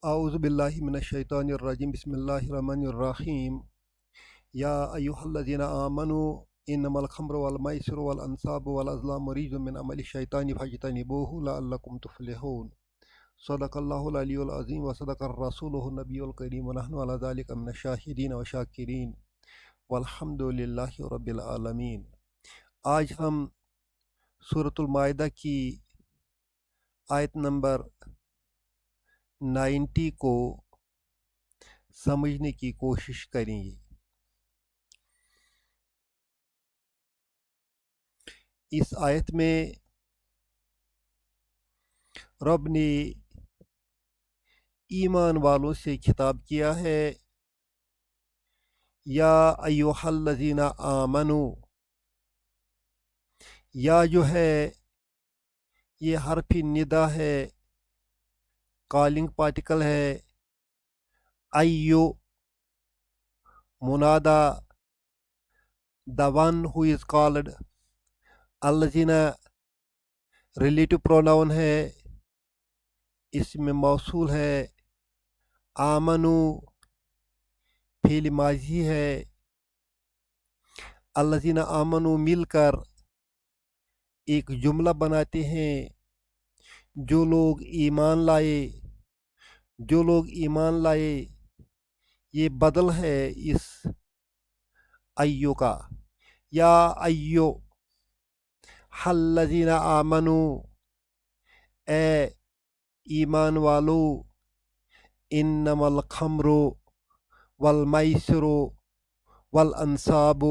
اعوذ باللہ من الشیطان الرجیم بسم اللہ الرحمن الرحیم یا ایہا الذین آمنوا انما الخمر والمیسر والانصاب والازلام رجز من عمل الشیطان فاجتنبوه لعلکم تفلحون صدق اللہ العلی العظیم وصدق الرسول النبی الکریم ونحن علی ذلک من الشاہدین وشاکرین والحمد للہ رب العالمین۔ آج ہم سورۃ المائدہ کی آیت نمبر 90 کو سمجھنے کی کوشش کریں گے۔ اس آیت میں رب نے ایمان والوں سے خطاب کیا ہے، یا ایھا الذین آمنو، یا جو ہے یہ حرف ندا ہے، کالنگ پارٹیکل ہے، ایو منادا، the one who is called، الذین ریلیٹو پروناؤن ہے، اسم موصول ہے، آمنو فعل ماضی ہے، الذین آمنو مل کر ایک جملہ بناتے ہیں، جو لوگ ایمان لائے، جو لوگ ایمان لائے، یہ بدل ہے اس ایو کا، یا ایو الذین آمنو، اے ایمان والو، انما الخمر والمیسر والانصاب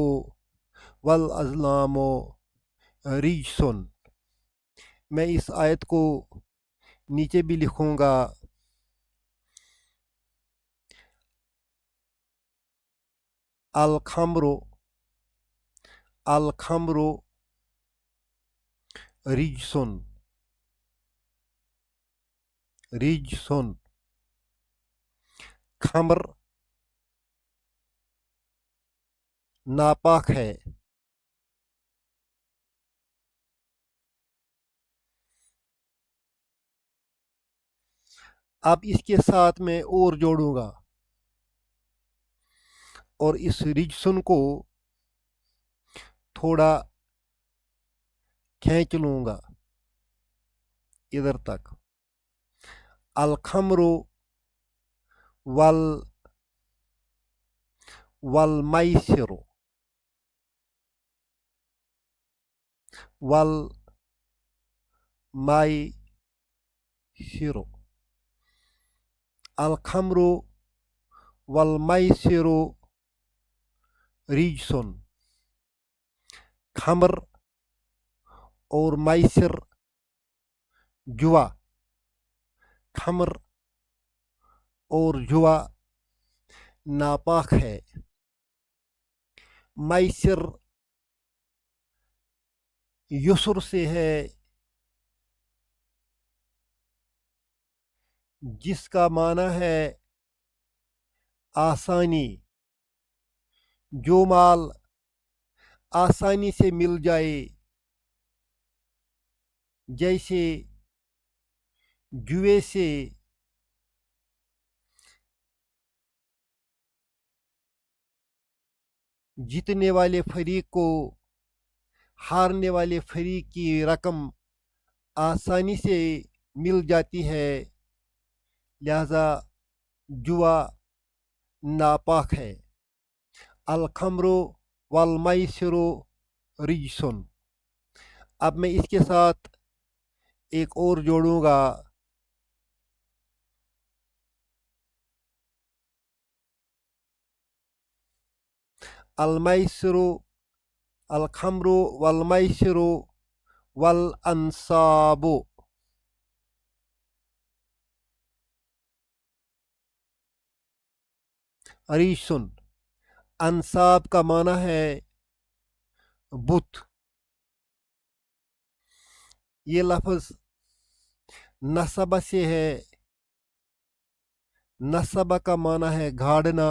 والازلام رجسن۔ میں اس آیت کو نیچے بھی لکھوں گا، الخمر رجسن، خمر ناپاک ہے، اب اس کے ساتھ میں اور جوڑوں گا اور اس رجسن کو تھوڑا کھینچ لوں گا ادھر تک، الخمر والمیسر الخمر والمیسر رجسن، خمر اور میسر جوا، خمر اور جوا ناپاک ہے، میسر یسر سے ہے، جس کا معنی ہے آسانی، جو مال آسانی سے مل جائے، جیسے جوئے سے جیتنے والے فریق کو ہارنے والے فریق کی رقم آسانی سے مل جاتی ہے، لہذا جوا ناپاک ہے۔ الخمر والمیسر رجسن۔ اب میں اس کے ساتھ ایک اور جوڑوں گا، الخمر والمیسر والانصاب۔ رجسن، انصاب کا معنی ہے بت، یہ لفظ نصب سے ہے، نصب کا معنی ہے گھاڑنا،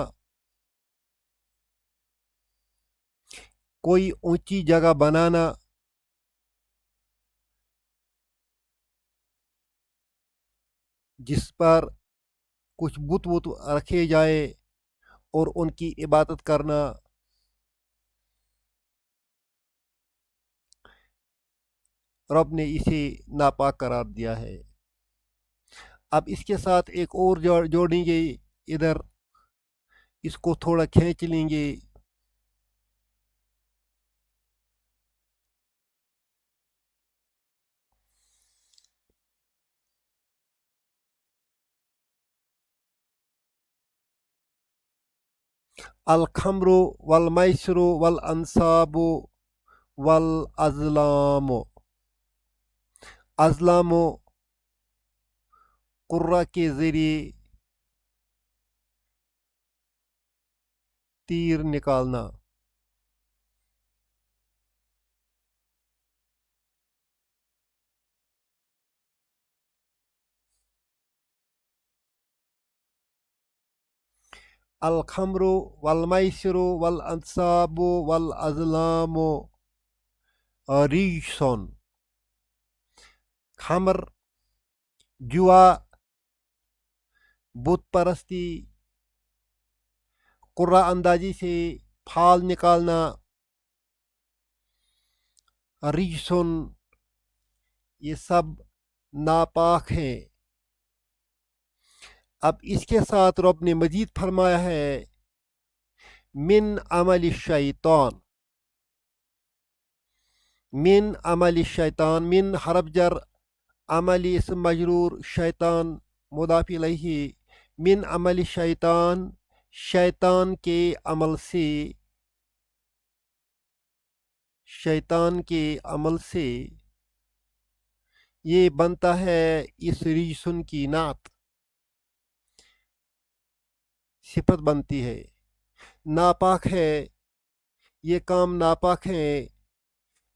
کوئی اونچی جگہ بنانا، جس پر کچھ بت وت رکھے جائے اور ان کی عبادت کرنا رب نے اسے ناپاک قرار دیا ہے۔ اب اس کے ساتھ ایک اور جوڑیں گے، ادھر اس کو تھوڑا کھینچ لیں گے۔ الخمر والمیسر والانصاب والازلام، ازلام قرہ کے ذریعے تیر نکالنا، الخمر والمیسر والانصاب والازلام ریجسون، خمر، جوا، بت پرستی، قرہ اندازی سے پھال نکالنا، ریجسون، یہ سب ناپاک ہیں۔ اب اس کے ساتھ رب نے مزید فرمایا ہے من عمل الشیطان، من عمل الشیطان، من حرف جر، عمل اسم مجرور، شیطان مضاف الیہ، من عمل الشیطان، شیطان کے عمل سے، شیطان کے عمل سے یہ بنتا ہے اس ریجسن کی نعت، صفت بنتی ہے، ناپاک ہے، یہ کام ناپاک ہے،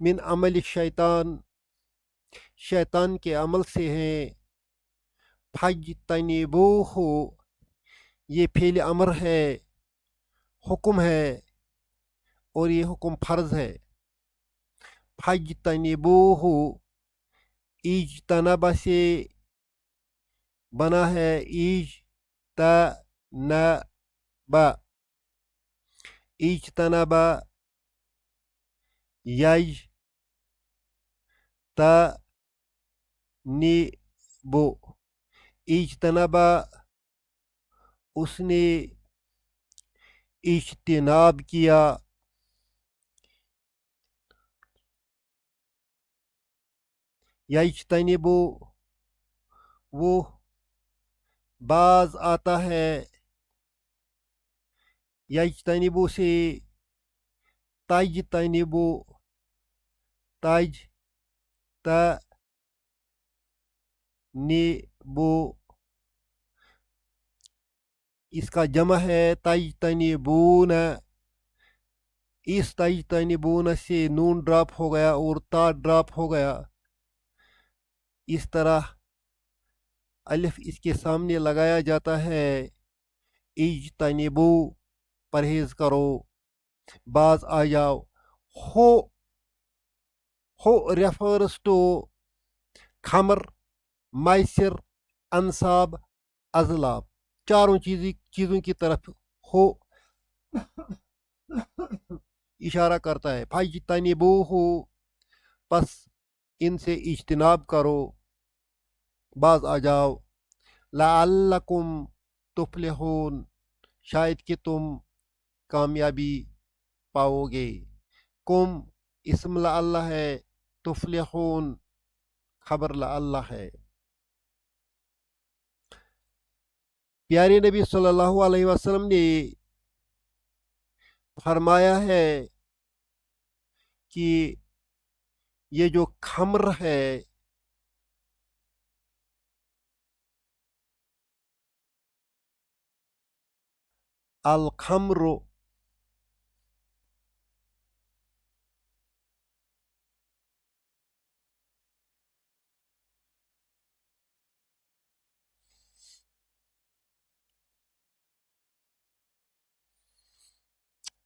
من عمل الشیطان، شیطان کے عمل سے ہیں، فاجتنبوہ، یہ فعل امر ہے، حکم ہے، اور یہ حکم فرض ہے، فاجتنبوہ، اجتنب سے بنا ہے اجتنب، اجتنب یجتنب، اجتنب اس نے اجتناب کیا، یجتنب وہ باز آتا ہے، یجتنب سے تجتنب، تجتنب اس کا جمع ہے تجتنبون، اس تجتنبون سے نون ڈراپ ہو گیا اور تا ڈراپ ہو گیا، اس طرح الف اس کے سامنے لگایا جاتا ہے، اجتنبو پرہیز کرو، باز آ جاؤ، ہو ریفرز ٹو خمر، میسر، انصاب، ازلام، چاروں چیزوں کی طرف ہو اشارہ کرتا ہے، فاجتنبوہ پس ان سے اجتناب کرو، باز آ جاؤ، لعلکم تفلحون، شاید کہ تم کامیابی پاؤ گے، کم اسم لعلہ ہے، تفلحون خبر لعلہ ہے۔ پیارے نبی صلی اللہ علیہ وسلم نے فرمایا ہے کہ یہ جو خمر ہے الخمر،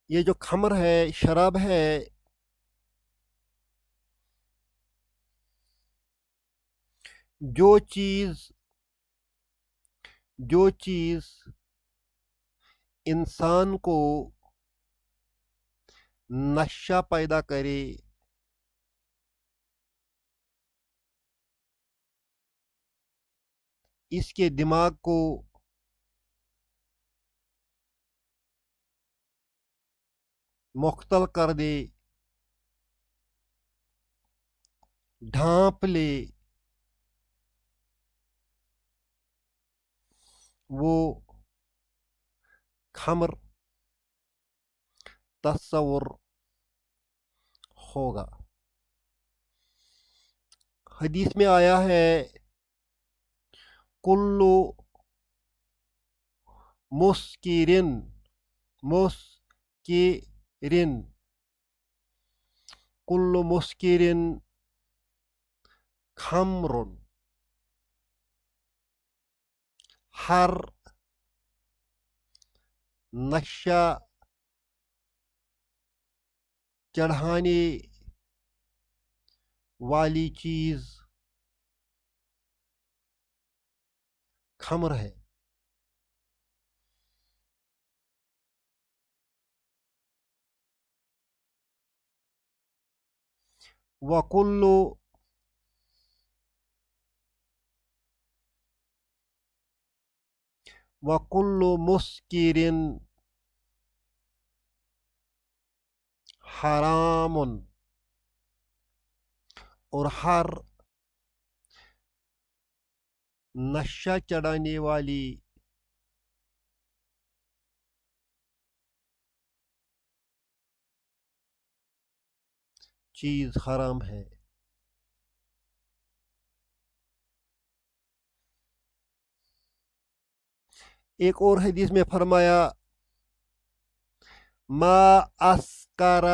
یہ جو خمر ہے، شراب ہے، جو چیز جو چیز انسان کو نشہ پیدا کرے، اس کے دماغ کو مختل کر دے، ڈھانپ لے، وہ خمر تصور ہوگا۔ حدیث میں آیا ہے کلو مسکرن کلو مسکرن خمر، ہر نشہ چڑھانے والی چیز خمر ہے۔ وَكُلُّ مُسْكِرٍ حرام، اور ہر نشہ چڑھانے والی چیز حرام ہے۔ ایک اور حدیث میں فرمایا ما اسکر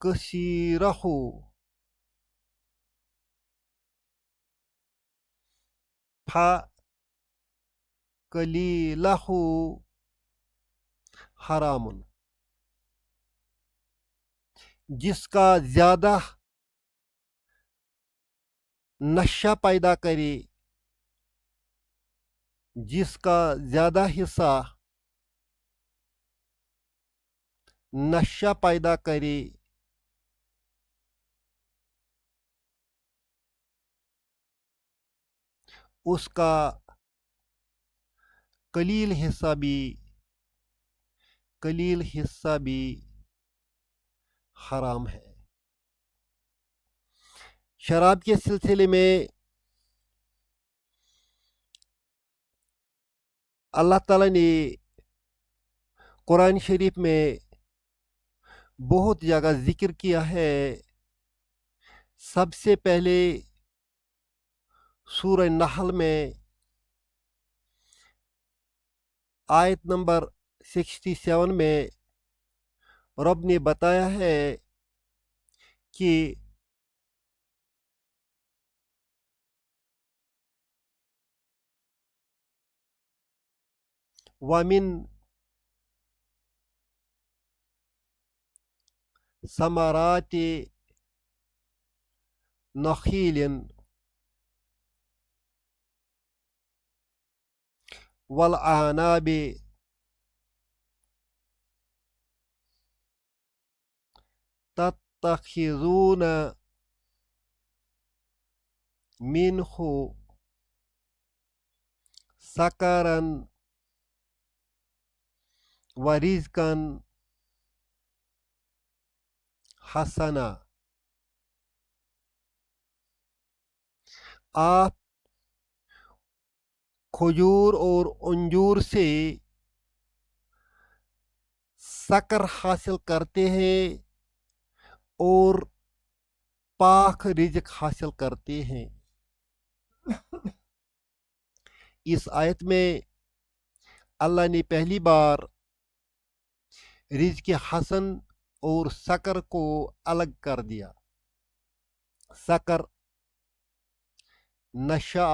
کثیرہ فقلیلہ حرام، جس کا زیادہ نشہ پیدا کرے، جس کا زیادہ حصہ نشہ پیدا کرے، اس کا قلیل حصہ بھی حرام ہے۔ شراب کے سلسلے میں اللہ تعالیٰ نے قرآن شریف میں بہت جگہ ذکر کیا ہے۔ سب سے پہلے سورہ نحل میں آیت نمبر 67 میں رب نے بتایا ہے کہ وَمِن ثمرات نخیل والعناب تتخذون منه سکرا ورزقا حسنا۔ آپ کھجور اور انجور سے سکر حاصل کرتے ہیں اور پاک رزق حاصل کرتے ہیں۔ اس آیت میں اللہ نے پہلی بار رزق حسن اور سکر کو الگ کر دیا۔ سکر نشہ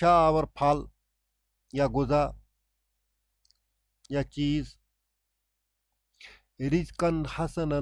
آور پھل یا غذا یا چیز، رزقاً حسناً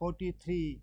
43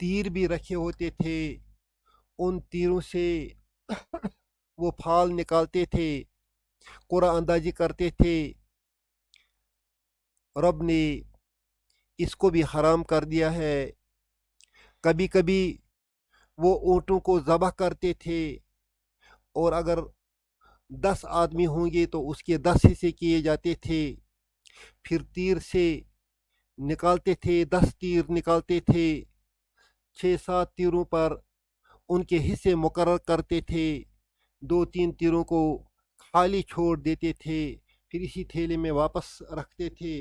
تیر بھی رکھے ہوتے تھے، ان تیروں سے وہ پھال نکالتے تھے، قرآن اندازی کرتے تھے۔ رب نے اس کو بھی حرام کر دیا ہے۔ کبھی کبھی وہ اونٹوں کو ذبح کرتے تھے، اور اگر 10 آدمی ہوں گے تو اس کے 10 حصے کیے جاتے تھے، پھر تیر سے نکالتے تھے، 10 تیر نکالتے تھے، 6-7 تیروں پر ان کے حصے مقرر کرتے تھے، 2-3 تیروں کو خالی چھوڑ دیتے تھے، پھر اسی تھیلے میں واپس رکھتے تھے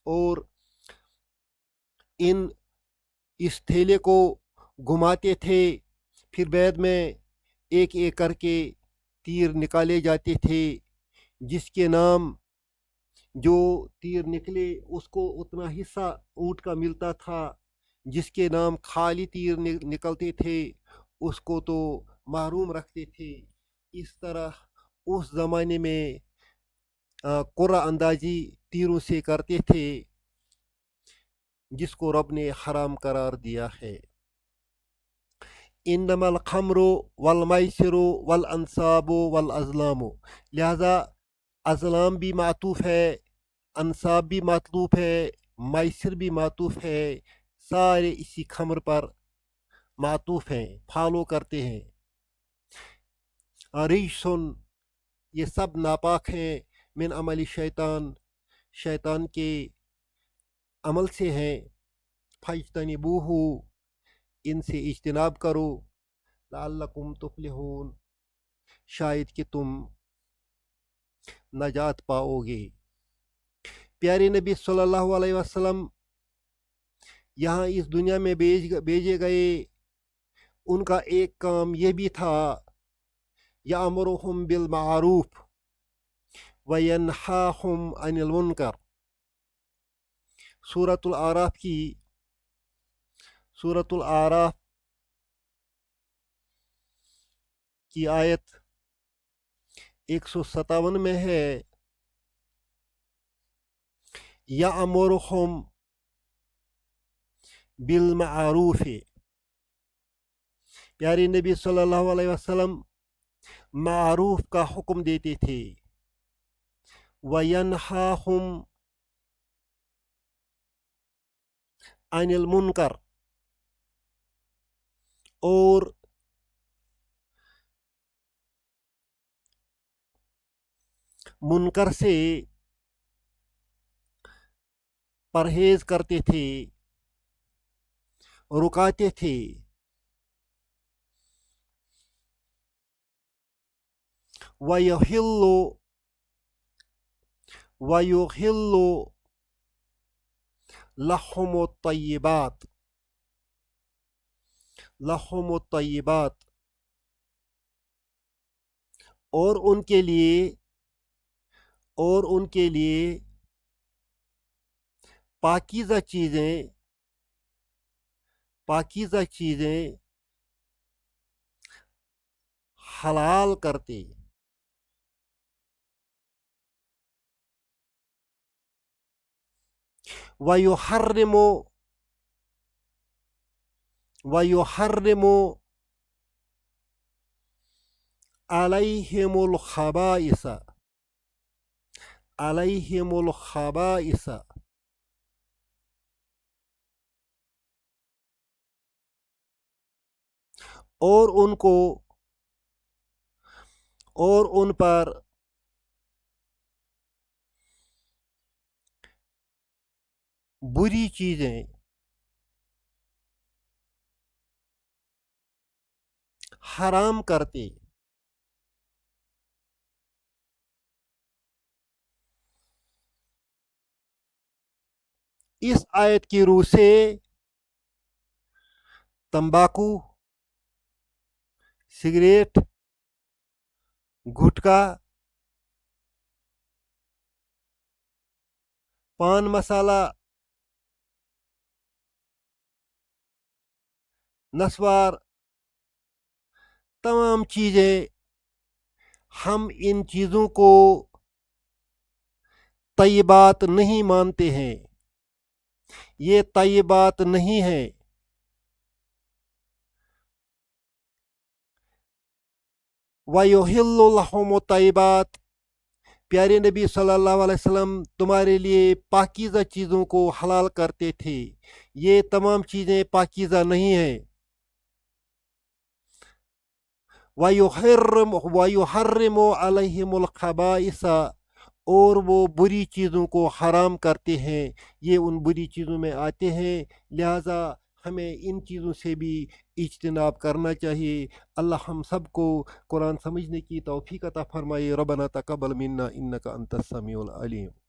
اور اس تھیلے کو گھماتے تھے، پھر بعد میں ایک ایک کر کے تیر نکالے جاتے تھے، جس کے نام جو تیر نکلے اس کو اتنا حصہ اونٹ کا ملتا تھا، جس کے نام خالی تیر نکلتے تھے اس کو تو محروم رکھتے تھے۔ اس طرح اس زمانے میں قرعہ اندازی تیروں سے کرتے تھے، جس کو رب نے حرام قرار دیا ہے۔ انما الخمر والمیسر والانصاب والازلام، لہذا ازلام بھی معطوف ہے، انصاب بھی معطوف ہے، میسر بھی معطوف ہے، سارے اسی خمر پر معطوف ہیں، فالو کرتے ہیں۔ ریشن، یہ سب ناپاک ہیں، من عمل شیطان، شیطان کے عمل سے ہیں، فاجتنبوہ، ان سے اجتناب کرو، لعلکم تفلحون، شاید کہ تم نجات پاؤ گے۔ پیارے نبی صلی اللہ علیہ وسلم یہاں اس دنیا میں بھیجے گئے، ان کا ایک کام یہ بھی تھا، یأمرہم بالمعروف وینہاہم عن المنکر۔ سورۃ الأعراف کی آیت 157 میں ہے، یأمرہم بالمعروف، پیارے نبی صلی اللہ علیہ وسلم معروف کا حکم دیتے تھے، وینہاہم عن المنکر، اور منکر سے پرہیز کرتے تھے، رکاتے تھے۔ وَيُحِلُّ لَهُمُ الطَّيِّبَاتِ، اور ان کے لیے پاکیزہ چیزیں حلال کرتے۔ وَيُحَرِّمُ عَلَيْهِمُ الْخَبَائِثَ، اور ان پر بری چیزیں حرام کرتے۔ اس آیت کی روح سے تمباکو، سگریٹ، گٹکا، پان مسالہ، نسوار، تمام چیزیں، ہم ان چیزوں کو طیبات نہیں مانتے ہیں، یہ طیبات نہیں ہیں، وَيُحِلُّ لَهُمُ الطَّيِّبَاتِ، پیارے نبی صلی اللہ علیہ وسلم تمہارے لیے پاکیزہ چیزوں کو حلال کرتے تھے، یہ تمام چیزیں پاکیزہ نہیں ہیں۔ وَيُحَرِّمُ عَلَيْهِمُ الْخَبَائِثَ، اور وہ بری چیزوں کو حرام کرتے ہیں، یہ ان بری چیزوں میں آتے ہیں، لہٰذا ہمیں ان چیزوں سے بھی اجتناب کرنا چاہیے۔ اللہ ہم سب کو قرآن سمجھنے کی توفیق عطا فرمائے۔ ربنا تقبل منا انک انت السمیع العلیم۔